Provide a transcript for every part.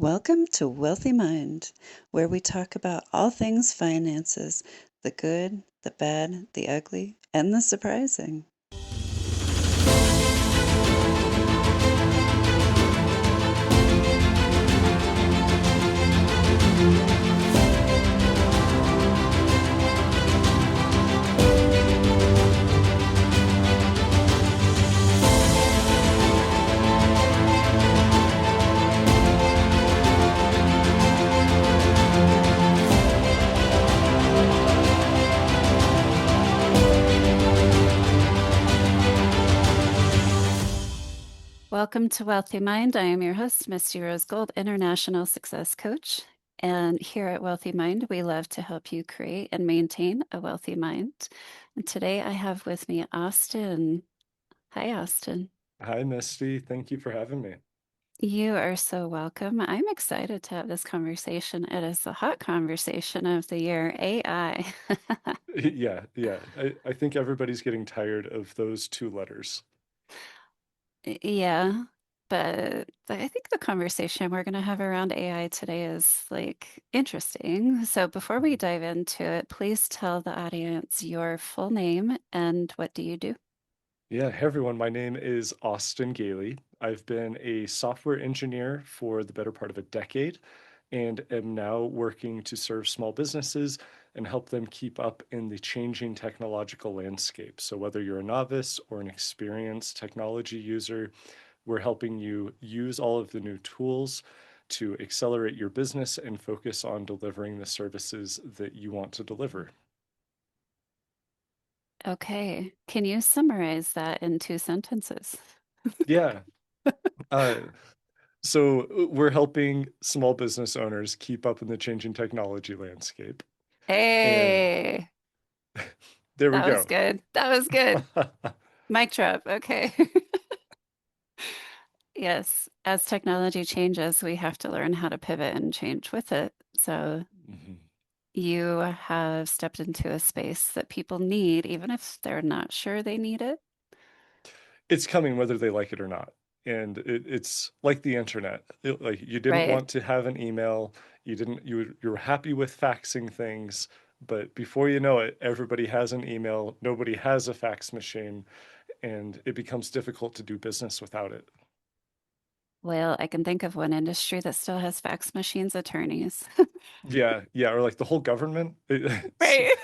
Welcome to Wealthy Mind, where we talk about all things finances, the good, the bad, the ugly, and the surprising. Welcome to Wealthy Mind. I am your host, Misty Rose Gold, International Success Coach. And here at Wealthy Mind, we love to help you create and maintain a wealthy mind. And today I have with me Austin. Hi, Austin. Hi, Misty. Thank you for having me. You are so welcome. I'm excited to have this conversation. It is the hot conversation of the year, AI. Yeah. I think everybody's getting tired of those two letters. Yeah, but I think the conversation we're going to have around AI today is interesting. So before we dive into it, please tell the audience your full name and what do you do? Yeah, hey everyone. My name is Austin Gailey. I've been a software engineer for the better part of a decade and am now working to serve small businesses and help them keep up in the changing technological landscape. So, whether you're a novice or an experienced technology user, we're helping you use all of the new tools to accelerate your business and focus on delivering the services that you want to deliver. Okay, can you summarize that in 2 sentences? Yeah. Uh, so we're helping small business owners keep up in the changing technology landscape. And Hey, there we that was go. good. That was good. Mic drop. Okay. Yes, as technology changes, we have to learn how to pivot and change with it. So Mhm. you have stepped into a space that people need, even if they're not sure they need it. It's coming whether they like it or not. And it's like the internet. Like you didn't Right. want to have an email, you were happy with faxing things, but before you know it, everybody has an email, nobody has a fax machine, and it becomes difficult to do business without it. Well, I can think of one industry that still has fax machines, attorneys. Yeah, or like the whole government. It's Right.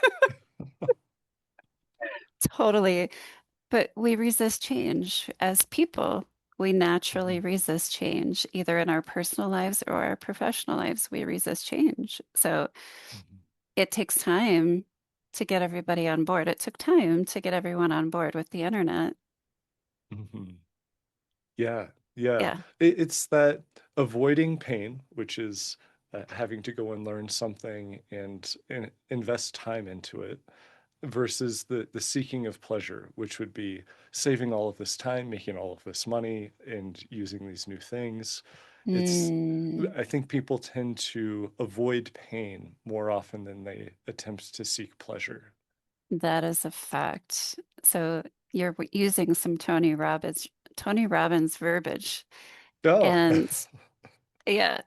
Totally. But we resist change as people. We naturally Mhm, resist change, either in our personal lives or our professional lives. We resist change. So mhm, it takes time to get everybody on board. It took time to get everyone on board with the internet. mhm. Yeah. Yeah. It's that avoiding pain, which is having to go and learn something and invest time into it, versus the seeking of pleasure, which would be saving all of this time, making all of this money, and using these new things. It's, Mm, I think people tend to avoid pain more often than they attempt to seek pleasure. that is a fact. So you're using some Tony Robbins verbiage. Oh, And yeah.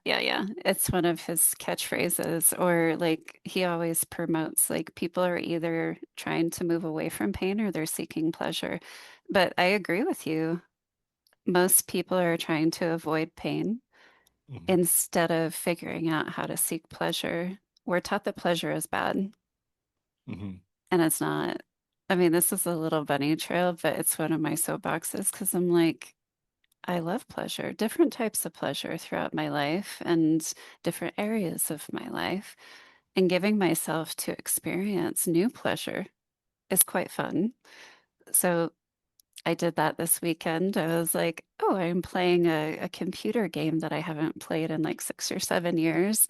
It's one of his catchphrases, or like he always promotes, like people are either trying to move away from pain or they're seeking pleasure. But I agree with you. Most people are trying to avoid pain Mhm, instead of figuring out how to seek pleasure. We're taught that pleasure is bad, mhm, and it's not. I mean, this is a little bunny trail, but it's one of my soapboxes because I'm like, I love pleasure, different types of pleasure throughout my life and different areas of my life. And giving myself to experience new pleasure is quite fun. So I did that this weekend. I was like, oh, I'm playing a computer game that I haven't played in like 6 or 7 years.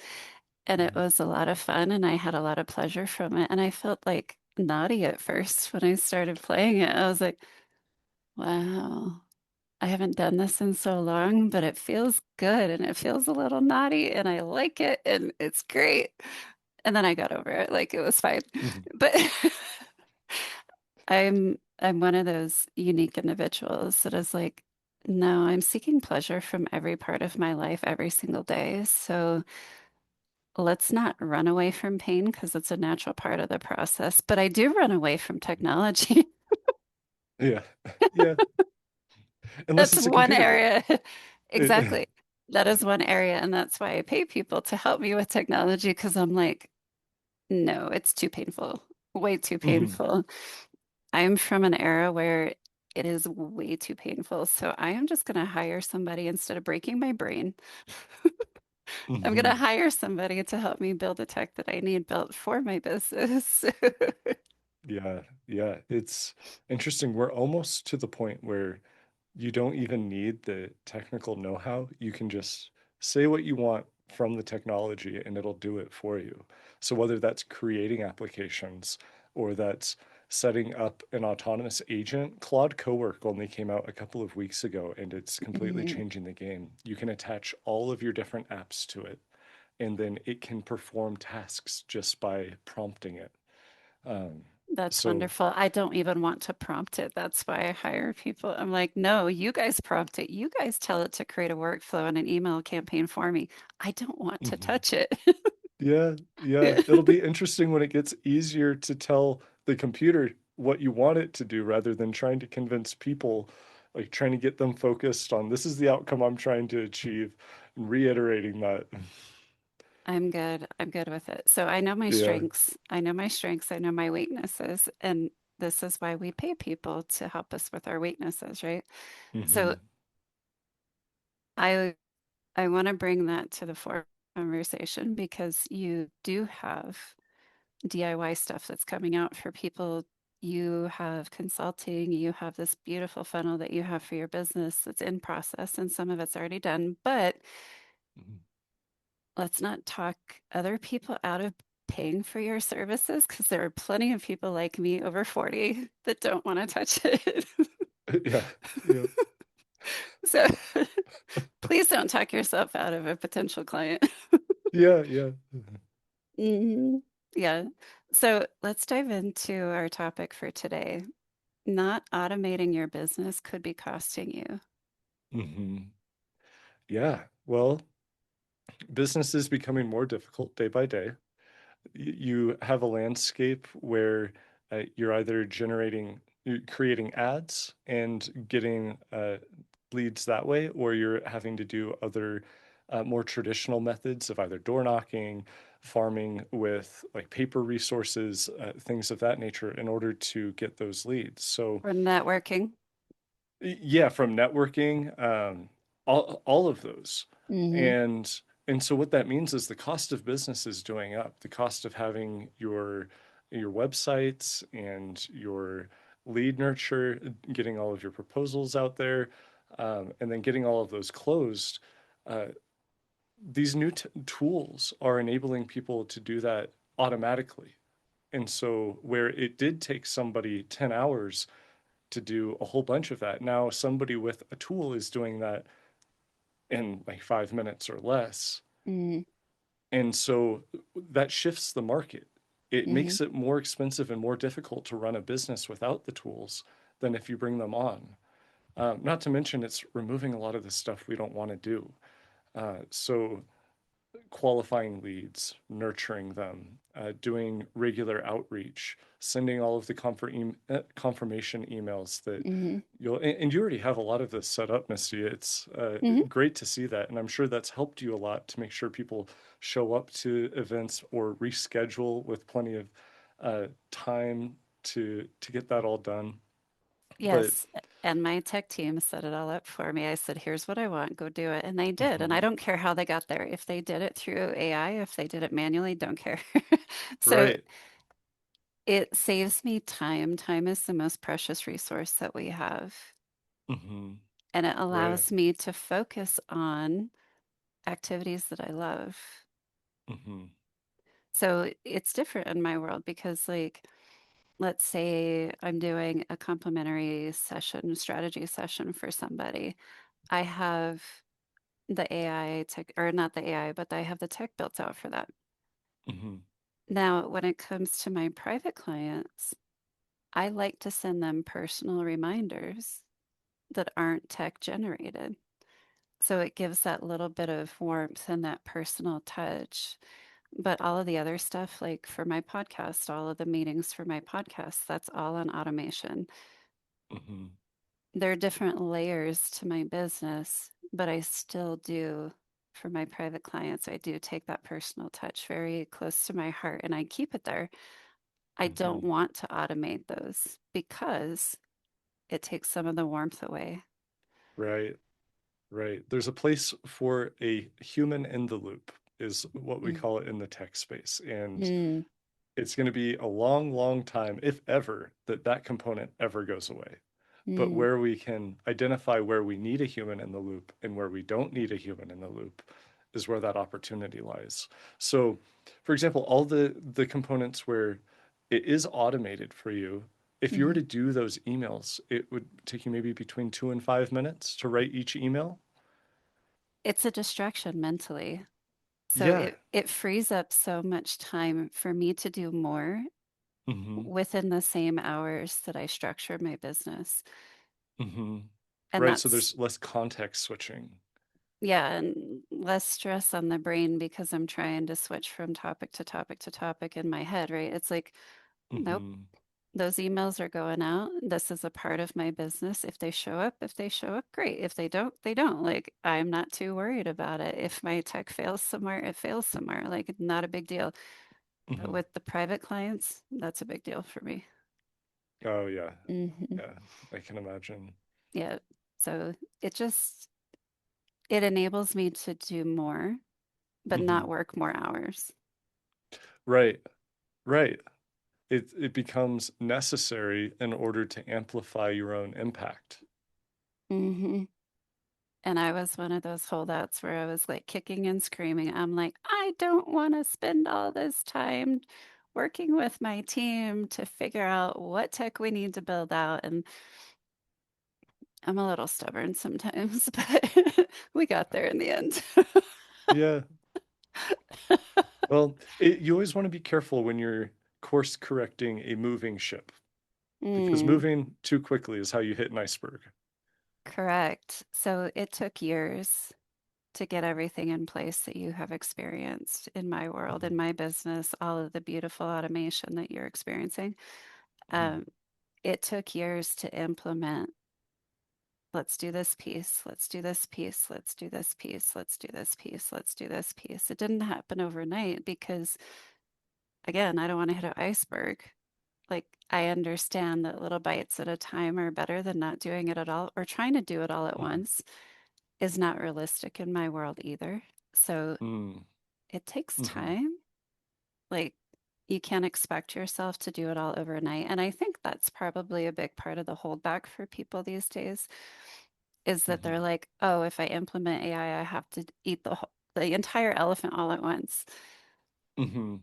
And it mhm, was a lot of fun and I had a lot of pleasure from it. And I felt like naughty at first when I started playing it. I was like, wow. I haven't done this in so long, but it feels good and it feels a little naughty and I like it and it's great. And then I got over it. Like it was fine. mhm. But I'm one of those unique individuals that is like, No, I'm seeking pleasure from every part of my life every single day. So let's not run away from pain because it's a natural part of the process. But I do run away from technology. Yeah. Yeah. Unless That's it's a one computer game. area. It, Exactly. That is one area. And that's why I pay people to help me with technology because I'm like, no, it's too painful, way too mhm, painful. I'm from an era where it is way too painful. So I am just going to hire somebody instead of breaking my brain. I'm going to mhm. hire somebody to help me build the tech that I need built for my business. Yeah, yeah. It's interesting. We're almost to the point where you don't even need the technical know-how. You can just say what you want from the technology and it'll do it for you. So whether that's creating applications or that's setting up an autonomous agent, Claude Cowork only came out a couple of weeks ago and it's completely Mhm. changing the game. You can attach all of your different apps to it and then it can perform tasks just by prompting it. Um, That's so wonderful. I don't even want to prompt it. That's why I hire people. I'm like, no, you guys prompt it. You guys tell it to create a workflow and an email campaign for me. I don't want to mhm. touch it. Yeah, yeah. It'll be interesting when it gets easier to tell the computer what you want it to do rather than trying to convince people, like trying to get them focused on this is the outcome I'm trying to achieve, and reiterating that. I'm good. I'm good with it. So I know my Yeah. strengths. I know my strengths. I know my weaknesses. And this is why we pay people to help us with our weaknesses, right? So Hmm. I I want to bring that to the fore conversation because you do have DIY stuff that's coming out for people. You have consulting, you have this beautiful funnel that you have for your business that's in process, and some of it's already done. But let's not talk other people out of paying for your services because there are plenty of people like me over 40 that don't want to touch it. Yeah. Yeah. So please don't talk yourself out of a potential client. Yeah. Yeah. Mhm. Yeah. So let's dive into our topic for today. Not automating your business could be costing you. Hmm. Yeah. Well, business is becoming more difficult day by day. You have a landscape where you're either you're creating ads and getting leads that way, or you're having to do other more traditional methods of either door knocking, farming with like paper resources, things of that nature in order to get those leads. So For networking. yeah, from networking, all of those. Hmm. And and so what that means is the cost of business is doing up. The cost of having your websites and your lead nurture, getting all of your proposals out there, and then getting all of those closed. Uh, these new tools are enabling people to do that automatically. And so where it did take somebody 10 hours to do a whole bunch of that. Now somebody with a tool is doing that in like 5 minutes or less. Hmm. And so that shifts the market. It Hmm. makes it more expensive and more difficult to run a business without the tools than if you bring them on. Not to mention, it's removing a lot of the stuff we don't want to do. So qualifying leads, nurturing them, doing regular outreach, sending all of the confirmation emails that Hmm. and you already have a lot of this set up, Misty. It's Hmm. great to see that. And I'm sure that's helped you a lot to make sure people show up to events or reschedule with plenty of time to get that all done. But Yes. And my tech team set it all up for me. I said, here's what I want, go do it. And they did. And I mhm, don't care how they got there. If they did it through AI, if they did it manually, don't care. So right. it saves me time. Time is the most precious resource that we have. Hmm. And it Right. allows me to focus on activities that I love. Hmm. So it's different in my world because, like, let's say I'm doing a complimentary session, strategy session for somebody. I have the AI tech, or not the AI, but I have the tech built out for that. Hmm. Now, when it comes to my private clients, I like to send them personal reminders that aren't tech generated. So it gives that little bit of warmth and that personal touch. But all of the other stuff, like for my podcast, all of the meetings for my podcast, that's all on automation. Hmm. There are different layers to my business, but I still do, for my private clients, I do take that personal touch very close to my heart and I keep it there. I don't Hmm. want to automate those because it takes some of the warmth away. Right, right. There's a place for a human in the loop, is what we Mm, call it in the tech space. And mm, it's going to be a long, long time, if ever, that that component ever goes away. But mm. where we can identify where we need a human in the loop and where we don't need a human in the loop is where that opportunity lies. So, for example, all the components where it is automated for you, if you were Mhm. to do those emails, it would take you maybe between 2 and 5 minutes to write each email. It's a distraction mentally. So Yeah. it frees up so much time for me to do more Hmm. within the same hours that I structure my business. Hmm. And Right. So that's, there's less context switching. yeah, and less stress on the brain because I'm trying to switch from topic to topic to topic in my head, right? It's like, nope, Hmm. those emails are going out. This is a part of my business. If they show up, great. If they don't, they don't. Like, I'm not too worried about it. If my tech fails somewhere, it fails somewhere. Like, not a big deal. But Hmm. with the private clients, that's a big deal for me. Oh yeah. Hmm. Yeah. I can imagine. Yeah. So it just it enables me to do more, but not Hmm. work more hours. Right. Right. It becomes necessary in order to amplify your own impact. Hmm. And I was one of those holdouts where I was like kicking and screaming. I'm like, I don't want to spend all this time working with my team to figure out what tech we need to build out. And I'm a little stubborn sometimes, but we got there in the end. Yeah. Well, you always want to be careful when you're course correcting a moving ship because Mm, moving too quickly is how you hit an iceberg. correct. So it took years to get everything in place that you have experienced in my world, in Hmm. my business, all of the beautiful automation that you're experiencing. Hmm. Um, it took years to implement. Let's do this piece. Let's do this piece. Let's do this piece. Let's do this piece. Let's do this piece. It didn't happen overnight because, again, I don't want to hit an iceberg. Like, I understand that little bites at a time are better than not doing it at all or trying to do it all at Hmm. once is not realistic in my world either. So Hmm. it takes Hmm. time. Like, you can't expect yourself to do it all overnight. And I think that's probably a big part of the holdback for people these days is that they're Hmm. like, oh, if I implement AI, I have to eat the entire elephant all at once. Hmm.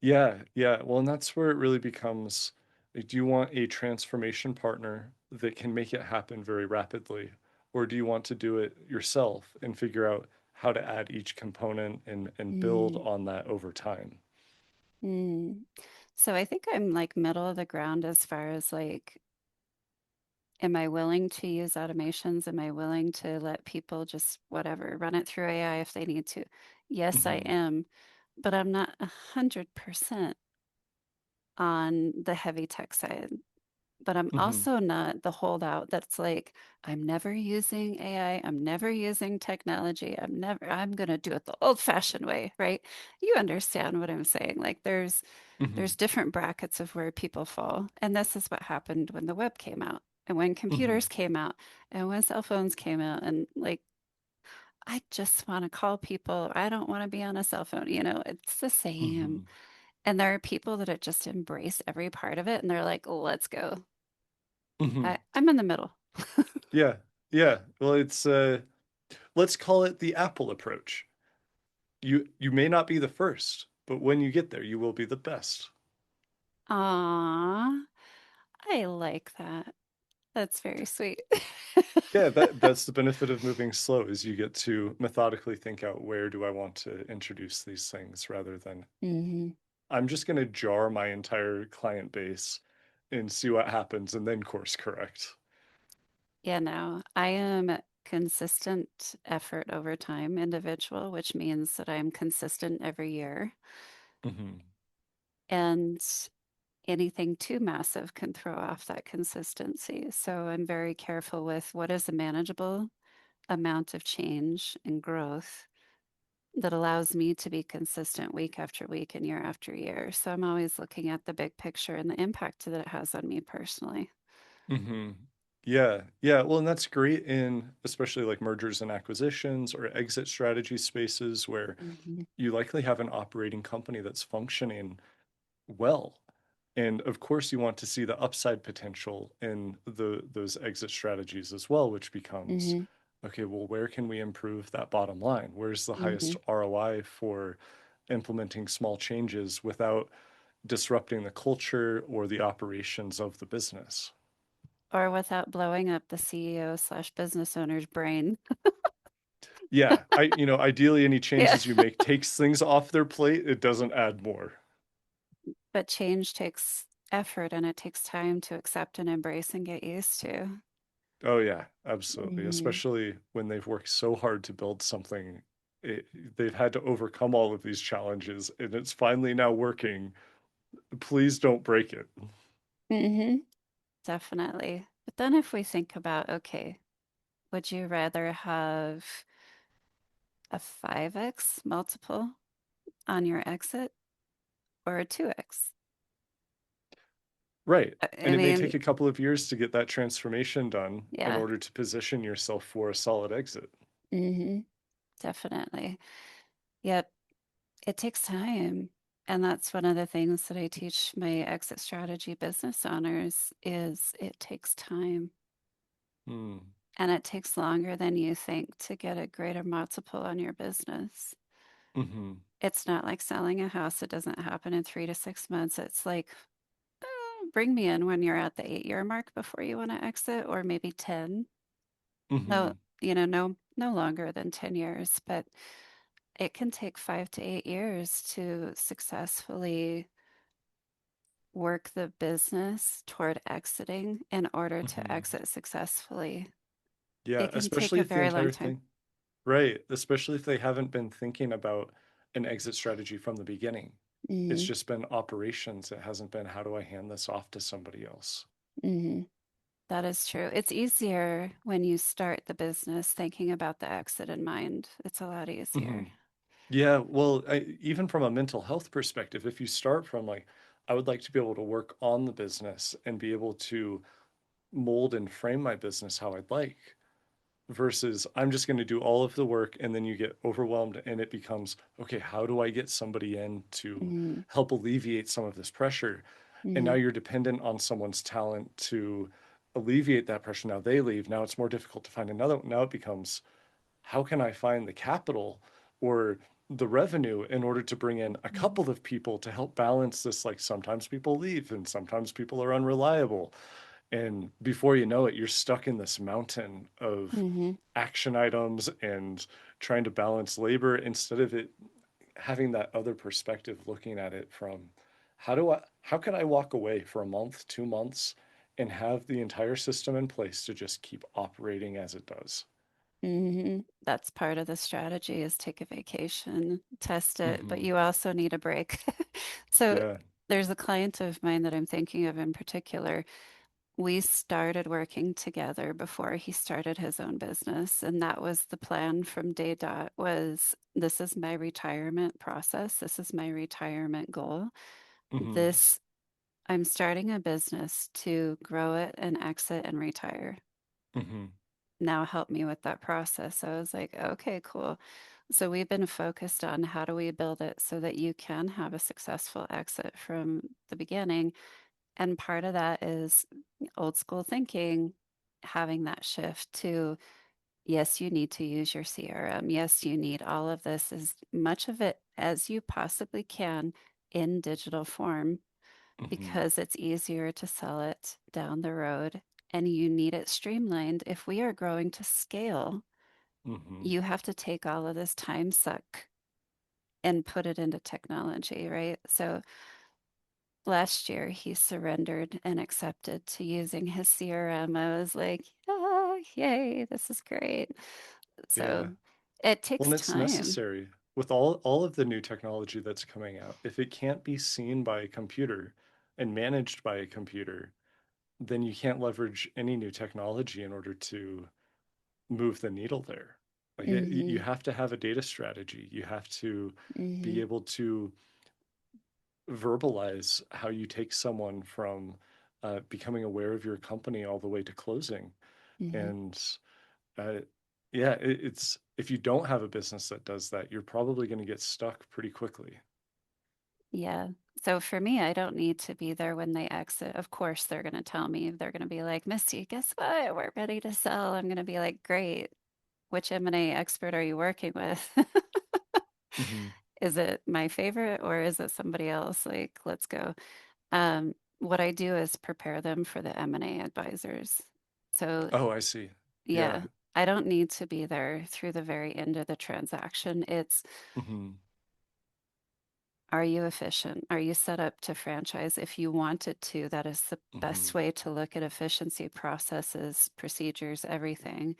Yeah, yeah. Well, and that's where it really becomes like, do you want a transformation partner that can make it happen very rapidly? Or do you want to do it yourself and figure out how to add each component and build Mm, on that over time? mm. So I think I'm like middle of the ground as far as like, am I willing to use automations? Am I willing to let people just whatever run it through AI if they need to? Yes, I Hmm. am, but I'm not 100% on the heavy tech side. But I'm Hmm. also not the holdout that's like, I'm never using AI, I'm never using technology, I'm gonna do it the old-fashioned way, right? You understand what I'm saying. Like Hmm. there's different brackets of where people fall. And this is what happened when the web came out and when Hmm. computers came out and when cell phones came out and like I just want to call people. I don't want to be on a cell phone. It's the same. Hmm. And there are people that have just embraced every part of it and they're like, let's go. Hmm. I'm in the middle. Yeah, yeah. Well, it's let's call it the Apple approach. You may not be the first, but when you get there, you will be the best. Aw, I like that. That's very sweet. Yeah, that's the benefit of moving slow is you get to methodically think out where do I want to introduce these things rather than Hmm. I'm just going to jar my entire client base and see what happens and then course correct. Yeah, no, I am consistent effort over time individual, which means that I'm consistent every year. Hmm. And anything too massive can throw off that consistency. So I'm very careful with what is a manageable amount of change and growth that allows me to be consistent week after week and year after year. So I'm always looking at the big picture and the impact that it has on me personally. Hmm. Yeah, yeah. Well, and that's great in especially like mergers and acquisitions or exit strategy spaces where Hmm. you likely have an operating company that's functioning well. And of course, you want to see the upside potential in those exit strategies as well, which becomes, Hmm. okay, well, where can we improve that bottom line? Where's the highest Hmm. ROI for implementing small changes without disrupting the culture or the operations of the business? Or without blowing up the CEO slash business owner's brain. Yeah, ideally any Yeah. changes you make takes things off their plate. It doesn't add more. But change takes effort and it takes time to accept and embrace and get used to. Oh yeah, absolutely. Hmm. Especially when they've worked so hard to build something, it, they've had to overcome all of these challenges, and it's finally now working. Please don't break it. Hmm. Definitely. But then if we think about, okay, would you rather have a 5x multiple on your exit or a 2x? Right. I And it may mean, take a couple of years to get that transformation done in yeah. order to position yourself for a solid exit. Hmm. Definitely. Yet it takes time. And that's one of the things that I teach my exit strategy business owners is it takes time. Hmm. And it takes longer than you think to get a greater multiple on your business. Mm-hmm. It's not like selling a house. It doesn't happen in 3 to 6 months. It's like, bring me in when you're at the 8 year mark before you want to exit, or maybe 10. Mm-hmm. No, no longer than 10 years, but it can take 5 to 8 years to successfully work the business toward exiting in order to Mm-hmm. exit successfully. Yeah, It can take especially a if the very long entire time. thing, right, especially if they haven't been thinking about an exit strategy from the beginning. It's Hmm. just been operations. It hasn't been how do I hand this off to somebody else? Hmm. That is true. It's easier when you start the business thinking about the exit in mind. It's a lot Hmm. easier. Yeah, well, even from a mental health perspective, if you start from like, I would like to be able to work on the business and be able to mold and frame my business how I'd like, versus I'm just going to do all of the work and then you get overwhelmed and it becomes, okay, how do I get somebody in to Hmm. help alleviate some of this pressure? And now Hmm. you're dependent on someone's talent to alleviate that pressure. Now they leave. Now it's more difficult to find another. Now it becomes, how can I find the capital or the revenue in order to bring in a couple of people to help balance this? Like sometimes people leave and sometimes people are unreliable. And before you know it, you're stuck in this mountain of Hmm. action items and trying to balance labor instead of it having that other perspective, looking at it from how can I walk away for a month, 2 months, and have the entire system in place to just keep operating as it does? Hmm. That's part of the strategy is take a vacation, test it, but Hmm. you also need a break. So Yeah. there's a client of mine that I'm thinking of in particular. We started working together before he started his own business, and that was the plan from day dot was this is my retirement process. This is my retirement goal. Hmm. This I'm starting a business to grow it and exit and retire. Hmm. Now help me with that process. So I was like, okay, cool. So we've been focused on how do we build it so that you can have a successful exit from the beginning. And part of that is old school thinking, having that shift to yes, you need to use your CRM. Yes, you need all of this, as much of it as you possibly can in digital form Hmm. because it's easier to sell it down the road and you need it streamlined. If we are growing to scale, Hmm. you have to take all of this time suck and put it into technology, right? So last year he surrendered and accepted to using his CRM. I was like, yeah, Yay, this is great. Yeah. So it Well, and takes it's time. necessary with all of the new technology that's coming out. If it can't be seen by a computer and managed by a computer, then you can't leverage any new technology in order to move the needle there. Like you Hmm. have to have a data strategy. You have to be Hmm. able to verbalize how you take someone from becoming aware of your company all the way to closing. Hmm. And uh, yeah, it's if you don't have a business that does that, you're probably going to get stuck pretty quickly. Yeah. So for me, I don't need to be there when they exit. Of course, they're going to tell me, they're going to be like, Misty, guess what? We're ready to sell. I'm going to be like, great. Which M&A expert are you working with? Hmm. Is it my favorite or is it somebody else? Like, let's go. What I do is prepare them for the M&A advisors. So, Oh, I see. Yeah. yeah, I don't need to be there through the very end of the transaction. It's, Hmm. are you efficient? Are you set up to franchise? If you wanted to, that is the Hmm. best way to look at efficiency processes, procedures, everything.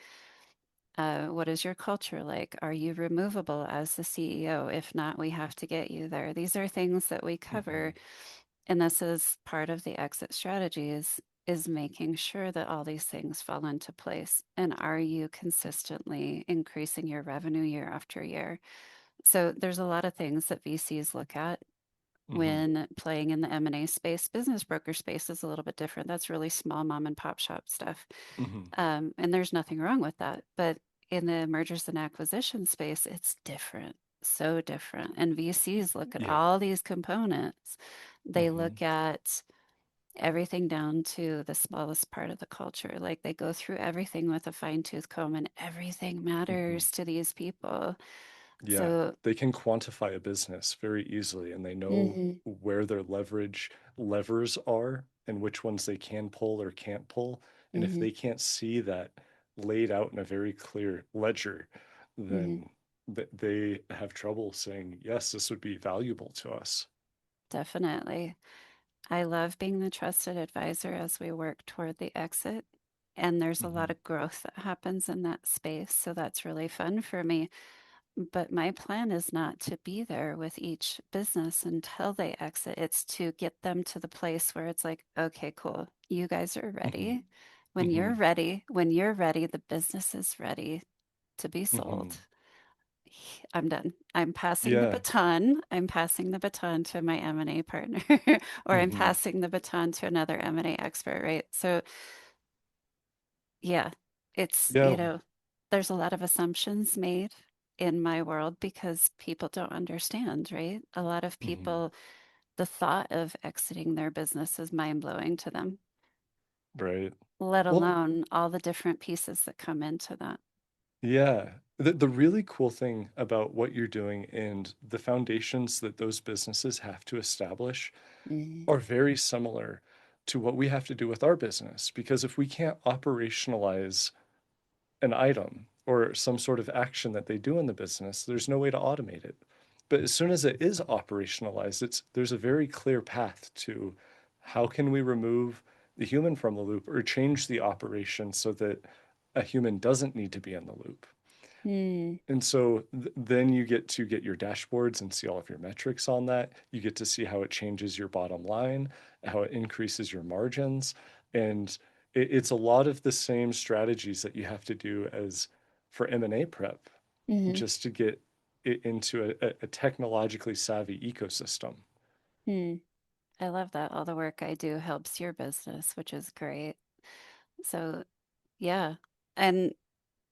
What is your culture like? Are you removable as the CEO? If not, we have to get you there. These are things that we Hmm. cover, and this is part of the exit strategies is making sure that all these things fall into place. And are you consistently increasing your revenue year after year? So there's a lot of things that VCs look at Hmm. when playing in the M&A space. Business broker space is a little bit different. That's really small mom and pop shop stuff. Hmm. And there's nothing wrong with that. But in the mergers and acquisition space, it's different, so different. And VCs look at Yeah. all these components. They Hmm. look at everything down to the smallest part of the culture. Like they go through everything with a fine-tooth comb, and everything Hmm. matters to these people. Yeah, So, they can quantify a business very easily and they know mhm, where their leverage levers are and which ones they can pull or can't pull. And if mhm, they can't see that laid out in a very clear ledger, mhm, then they have trouble saying, yes, this would be valuable to us. definitely. I love being the trusted advisor as we work toward the exit. And there's a lot Hmm. of growth that happens in that space. So that's really fun for me. But my plan is not to be there with each business until they exit. It's to get them to the place where it's like, okay, cool. You guys are Hmm. ready. Hmm. When you're ready, the business is ready to be sold. Hmm. I'm done. I'm passing the Yeah. baton. I'm passing the baton to my M&A partner, or I'm Hmm. passing the baton to another M&A expert, right? So, yeah, it's, Yeah. there's a lot of assumptions made in my world because people don't understand, right? A lot of Hmm. people, the thought of exiting their business is mind-blowing to them, Right. let Well, alone all the different pieces that come into that. yeah. The really cool thing about what you're doing and the foundations that those businesses have to establish Hmm. are very similar to what we have to do with our business. Because if we can't operationalize an item or some sort of action that they do in the business, there's no way to automate it. But as soon as it is operationalized, there's a very clear path to how can we remove the human from the loop or change the operation so that a human doesn't need to be in the loop. Hmm. And so then you get to get your dashboards and see all of your metrics on that. You get to see how it changes your bottom line, how it increases your margins. And it's a lot of the same strategies that you have to do as for M&A prep, Hmm. just to get it into a technologically savvy ecosystem. Hmm. I love that all the work I do helps your business, which is great. So, yeah. And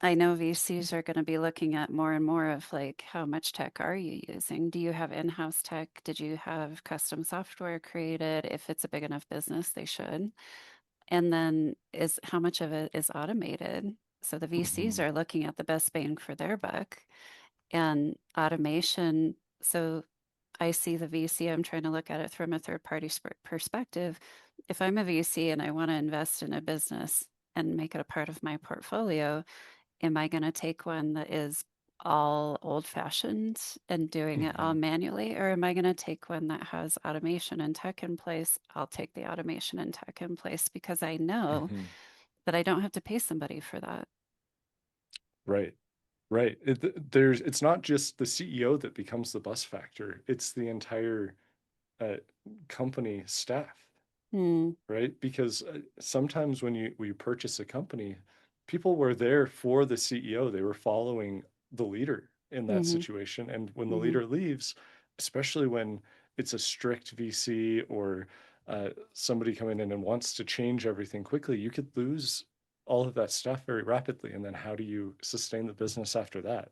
I know VCs are going to be looking at more and more of like, how much tech are you using? Do you have in-house tech? Did you have custom software created? If it's a big enough business, they should. And then is how much of it is automated? So the VCs Hmm. are looking at the best bang for their buck and automation. So I see the VC, I'm trying to look at it from a third party perspective. If I'm a VC and I want to invest in a business and make it a part of my portfolio, am I going to take one that is all old fashioned and doing it all Hmm. manually? Or am I going to take one that has automation and tech in place? I'll take the automation and tech in place because I know Hmm. that I don't have to pay somebody for that. Right. Right. It's not just the CEO that becomes the bus factor. It's the entire uh, company staff, Mm, right? Because sometimes when you purchase a company, people were there for the CEO. They were following the leader in that mm-hmm, situation. And when the mm-hmm. leader leaves, especially when it's a strict VC or somebody coming in and wants to change everything quickly, you could lose all of that stuff very rapidly. And then how do you sustain the business after that?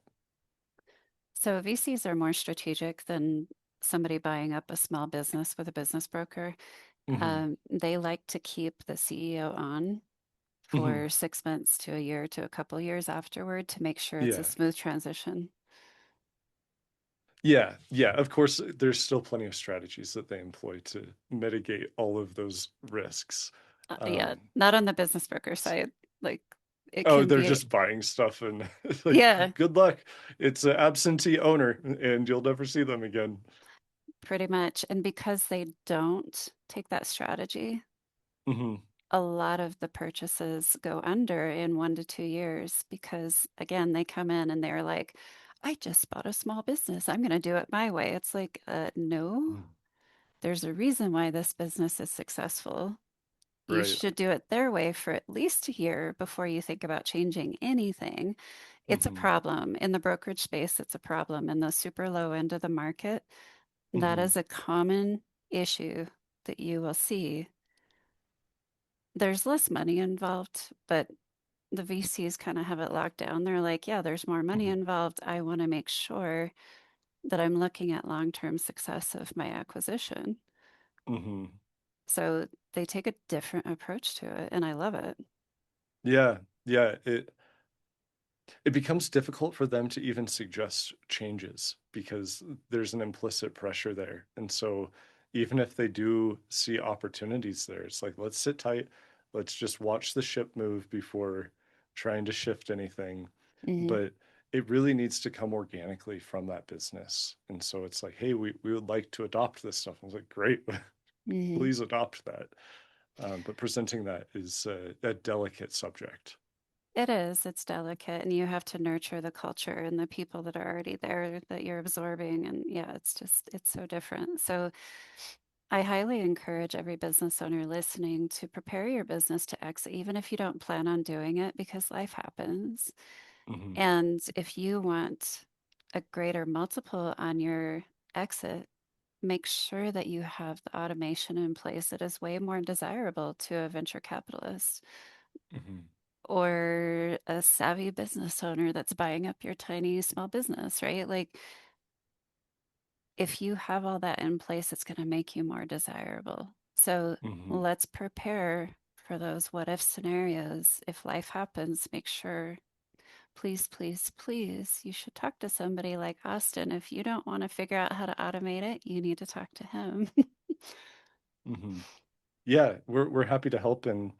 So VCs are more strategic than somebody buying up a small business with a business broker. Hmm. They like to keep the CEO on Hmm. for 6 months to a year to a couple years afterward to make sure it's a Yeah. smooth transition. Yeah, yeah, of course, there's still plenty of strategies that they employ to mitigate all of those risks. Yeah, Um, not on the business broker s- side. Like it oh, can they're be, just buying stuff and like, yeah, good luck. It's an absentee owner and you'll never see them again. pretty much. And because they don't take that strategy, Hmm. a lot of the purchases go under in 1 to 2 years because, again, they come in and they're like, I just bought a small business. I'm going to do it my way. It's like, no, there's a reason why this business is successful. You Right. should do it their way for at least a year before you think about changing anything. It's a Hmm. problem. In the brokerage space, it's a problem. In the super low end of the market, that Hmm. is a common issue that you will see. There's less money involved, but the VCs kind of have it locked down. They're like, yeah, there's more money Hmm. involved. I want to make sure that I'm looking at long-term success of my acquisition. Hmm. So they take a different approach to it, and I love it. Yeah, yeah. It becomes difficult for them to even suggest changes because there's an implicit pressure there. And so even if they do see opportunities there, it's like, let's sit tight. Let's just watch the ship move before trying to shift anything. Hmm. But it really needs to come organically from that business. And so it's like, hey, we would like to adopt this stuff. I was like, great, Hmm. please adopt that. But presenting that is a delicate subject. It is, it's delicate, and you have to nurture the culture and the people that are already there that you're absorbing. And yeah, it's so different. So I highly encourage every business owner listening to prepare your business to exit, even if you don't plan on doing it, because life happens. Hmm. And if you want a greater multiple on your exit, make sure that you have the automation in place that is way more desirable to a venture capitalist Hmm. or a savvy business owner that's buying up your tiny small business, right? Like if you have all that in place, it's going to make you more desirable. So Hmm. let's prepare for those what if scenarios. If life happens, make sure, please, please, please, you should talk to somebody like Austin. If you don't want to figure out how to automate it, you need to talk to him. Hmm. Yeah, we're happy to help and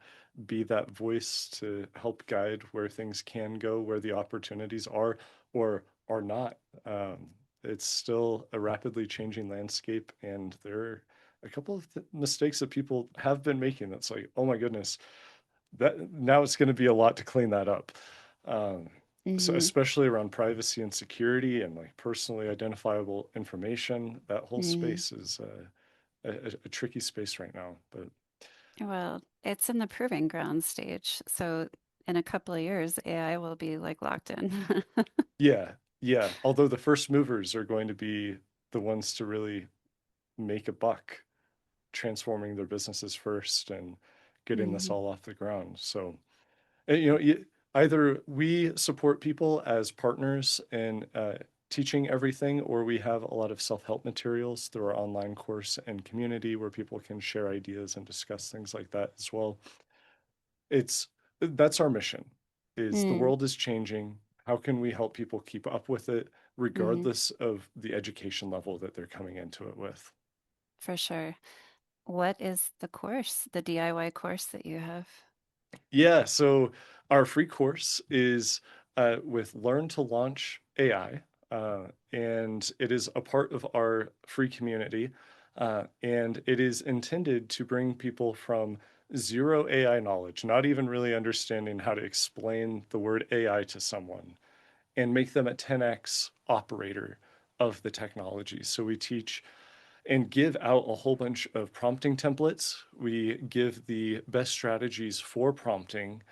be that voice to help guide where things can go, where the opportunities are or are not. It's still a rapidly changing landscape, and there are a couple of mistakes that people have been making. That's like, oh my goodness, that now it's going to be a lot to clean that up. Um, so Hmm. especially around privacy and security and like personally identifiable information, that whole Hmm. space is a tricky space right now. But Well, it's in the proving ground stage. So in a couple of years, AI will be like locked in. yeah, yeah. Although the first movers are going to be the ones to really make a buck, transforming their businesses first and getting this Hmm. all off the ground. So, either we support people as partners in teaching everything, or we have a lot of self-help materials through our online course and community where people can share ideas and discuss things like that as well. It's That's our mission. Is the Mm, world is changing. How can we help people keep up with it, hmm. regardless of the education level that they're coming into it with? For sure. What is the course, the DIY course that you have? Yeah, so our free course is with Learn to Launch AI, and it is a part of our free community, and it is intended to bring people from zero AI knowledge, not even really understanding how to explain the word AI to someone, and make them a 10x operator of the technology. So we teach and give out a whole bunch of prompting templates. We give the best strategies for prompting.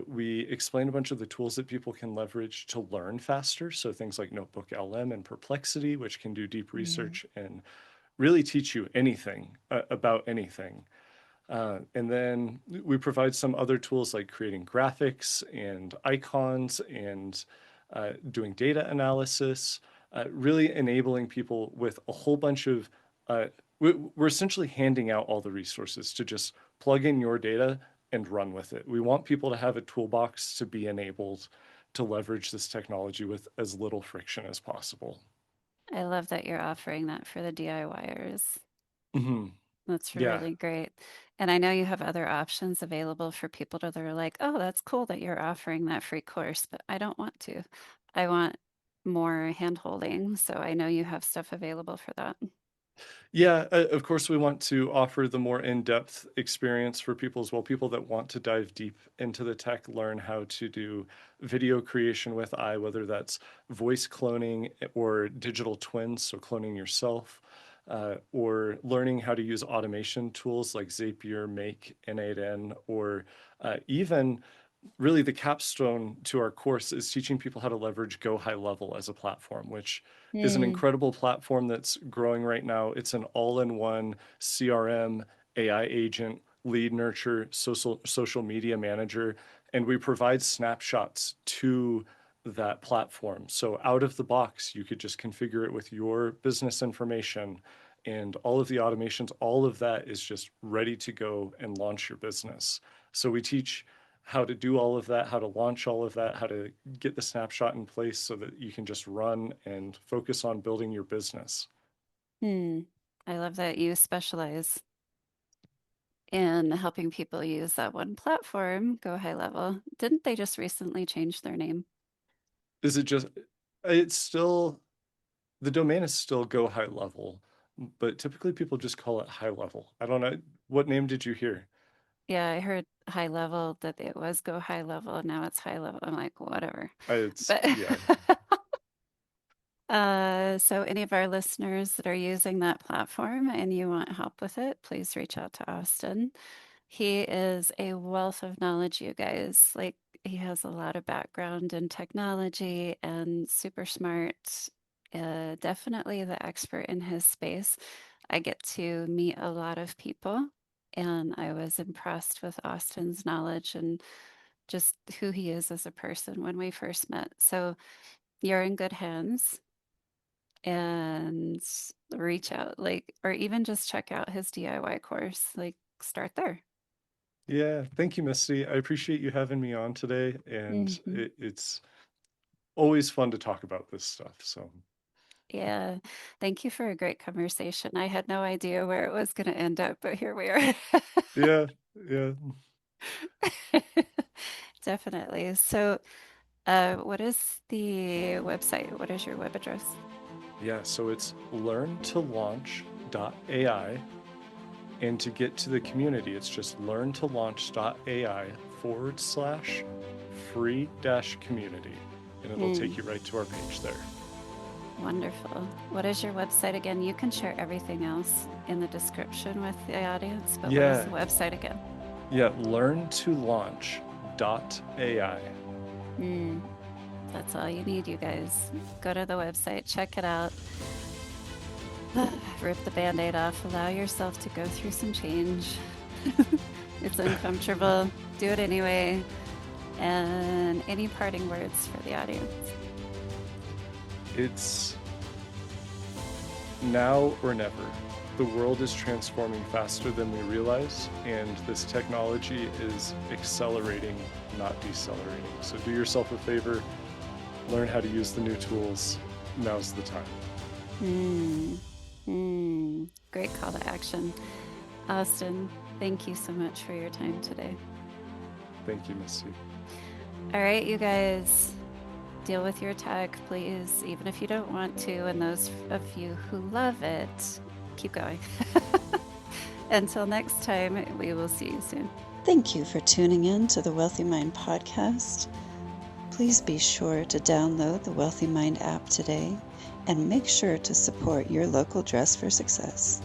We explain a bunch of the tools that people can leverage to learn faster. So things like Notebook LM and Perplexity, which can do deep Mm. research and really teach you anything about anything. And then we provide some other tools like creating graphics and icons and doing data analysis, really enabling people with a whole bunch of, uh, we're essentially handing out all the resources to just plug in your data and run with it. We want people to have a toolbox to be enabled to leverage this technology with as little friction as possible. I love that you're offering that for the DIYers. Hmm. That's Yeah. really great. And I know you have other options available for people that are like, oh, that's cool that you're offering that free course, but I don't want to. I want more hand holding. So I know you have stuff available for that. Yeah, of course, we want to offer the more in-depth experience for people as well. People that want to dive deep into the tech, learn how to do video creation with AI, whether that's voice cloning or digital twins, so cloning yourself, or learning how to use automation tools like Zapier, Make, N8N, or even really the capstone to our course is teaching people how to leverage Go High Level as a platform, which is an Mm. incredible platform that's growing right now. It's an all-in-one CRM, AI agent, lead nurture, social media manager, and we provide snapshots to that platform. So out of the box, you could just configure it with your business information and all of the automations, all of that is just ready to go and launch your business. So we teach how to do all of that, how to launch all of that, how to get the snapshot in place so that you can just run and focus on building your business. Hmm. I love that you specialize in helping people use that one platform, Go High Level. Didn't they just recently change their name? Is it just, it's still, the domain is still Go High Level, but typically people just call it High Level. I don't know. What name did you hear? Yeah, I heard high level that it was Go High Level and now it's high level. I'm like, whatever. It's, But yeah. so any of our listeners that are using that platform and you want help with it, please reach out to Austin. He is a wealth of knowledge, you guys. Like he has a lot of background in technology and super smart. Definitely the expert in his space. I get to meet a lot of people, and I was impressed with Austin's knowledge and just who he is as a person when we first met. So you're in good hands and reach out, like, or even just check out his DIY course. Like, start there. Yeah. Thank you, Misty. I appreciate you having me on today. And Hmm. it's always fun to talk about this stuff. So, Yeah. Thank you for a great conversation. I had no idea where it was going to end up, but here we are. yeah. Yeah. Definitely. So, what is the website? What is your web address? Yeah. So it's learntolaunch.ai. And to get to the community, it's just learntolaunch.ai/free dash community. And it'll Hmm. take you right to our page there. Wonderful. What is your website again? You can share everything else in the description with the audience, but what is Yeah. the website again? Yeah. Learntolaunch.ai. Hmm. That's all you need, you guys. Go to the website, check it out. Rip the band-aid off, allow yourself to go through some change. It's uncomfortable. Do it anyway. And any parting words for the audience? It's now or never. The world is transforming faster than we realize, and this technology is accelerating, not decelerating. So do yourself a favor, learn how to use the new tools. Now's the time. Hmm. Hmm. Great call to action. Austin, thank you so much for your time today. Thank you, Misty. All right, you guys, deal with your tech, please, even if you don't want to. And those of you who love it, keep going. Until next time, we will see you soon. Thank you for tuning in to the Wealthy Mind podcast. Please be sure to download the Wealthy Mind app today and make sure to support your local Dress for Success.